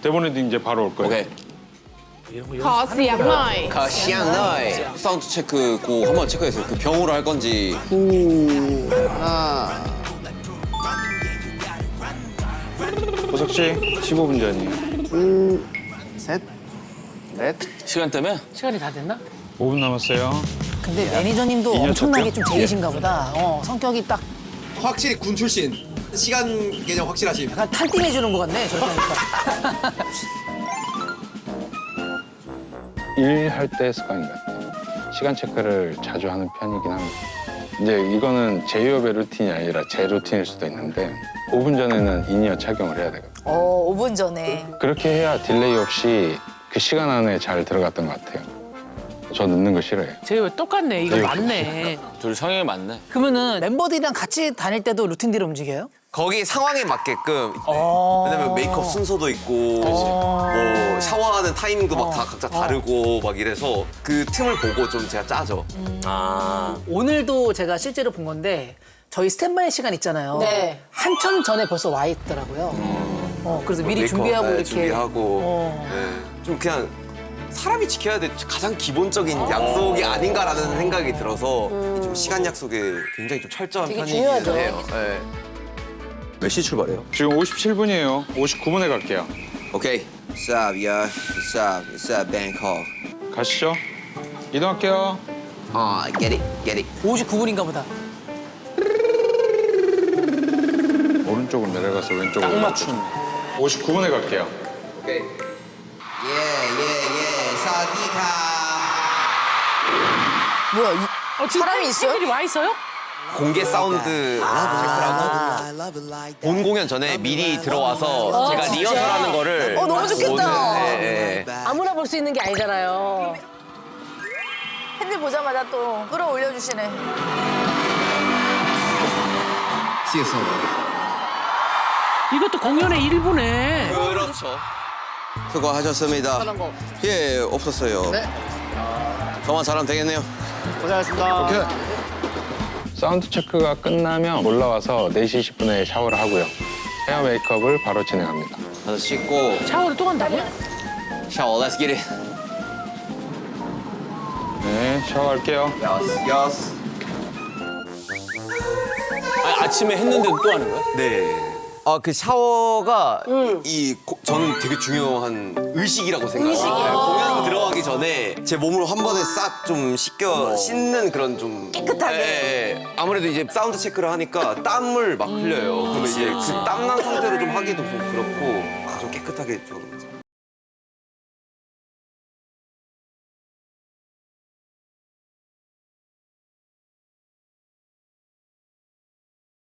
대본에도 이제 바로 올 거예요. 오케이. ขอเสียงหน่อย 가시앙나이 사운드 체크 그 한번 체크해서 그 병으로 할 건지. 하나. 보석 씨 15분 전이에요. 둘, 셋, 넷. 시간 때문에? 시간이 다 됐나? 5분 남았어요. 근데 매니저님도 이년 엄청나게 쳤죠? 좀 제이신가 보다. 성격이 딱 확실히 군 출신. 시간 개념 확실하심. 약간 탈띵해주는 것 같네, 저렇게 하니까. 일할 때 습관인 것 같아요. 시간 체크를 자주 하는 편이긴 합니다. 이제 이거는 제이홉의 루틴이 아니라 제 루틴일 수도 있는데 5분 전에는 인이어 착용을 해야 되거든요. 5분 전에. 그렇게 해야 딜레이 없이 그 시간 안에 잘 들어갔던 것 같아요. 저 늦는 거 싫어해요. 쟤 왜 똑같네, 이거 네. 맞네. 둘 성향이 맞네. 그러면은 멤버들이랑 같이 다닐 때도 루틴대로 움직여요? 거기 상황에 맞게끔. 어. 왜냐면 메이크업 순서도 있고 뭐 샤워하는 타이밍도 막 다 각자 다르고 막 이래서 그 틈을 보고 좀 제가 짜죠. 오늘도 제가 실제로 본 건데 저희 스탠바이 시간 있잖아요. 네. 한참 전에 벌써 와 있더라고요. 그래서 미리 메이크업, 준비하고 네, 이렇게. 준비하고 네. 좀 그냥 사람이 지켜야 될 가장 기본적인 약속이 아닌가라는 생각이 들어서 좀 시간 약속에 굉장히 좀 철저한 되게 편이긴 중요하죠. 해요. 네. 몇 시 출발해요? 지금 57분이에요. 59분에 갈게요. 오케이. What's up, yeah? What's up? What's up, Bangkok? 가시죠. 이동할게요. Get it, get it. 59분인가 보다. 오른쪽으로 내려가서 왼쪽으로. 딱 맞춘. 59분에 갈게요. 오케이. 예. 사디카. 뭐야, 사람이 있어요? 팬들이 와 있어요? 공개 사운드 체크라고 본 공연 전에 미리 들어와서 제가 리허설하는 거를 너무 좋겠다. 보는, 예. 아무나 볼 수 있는 게 아니잖아요. 팬들 보자마자 또 끌어올려주시네. 이것도 공연의 일부네. 그렇죠. 수고하셨습니다. 예, 없었어요. 네. 저만 잘하면 되겠네요. 고생하셨습니다. 오케이. 사운드 체크가 끝나면 올라와서 4시 10분에 샤워를 하고요. 헤어 메이크업을 바로 진행합니다. 가서 씻고 샤워를 또 간다고요? 샤워, let's get it. 네, 샤워할게요. 야스. 아침에 했는데도 또 하는 거야? 네. 그 샤워가 저는 되게 중요한 의식이라고 생각해요. 공연 들어가기 전에 제 몸을 한 번에 싹 좀 씻는 그런 좀 깨끗하게. 예. 아무래도 이제 사운드 체크를 하니까 땀을 막 흘려요. 그러면 이제 그 땀난 상태로 좀 하기도 좀 그렇고 좀 깨끗하게 좀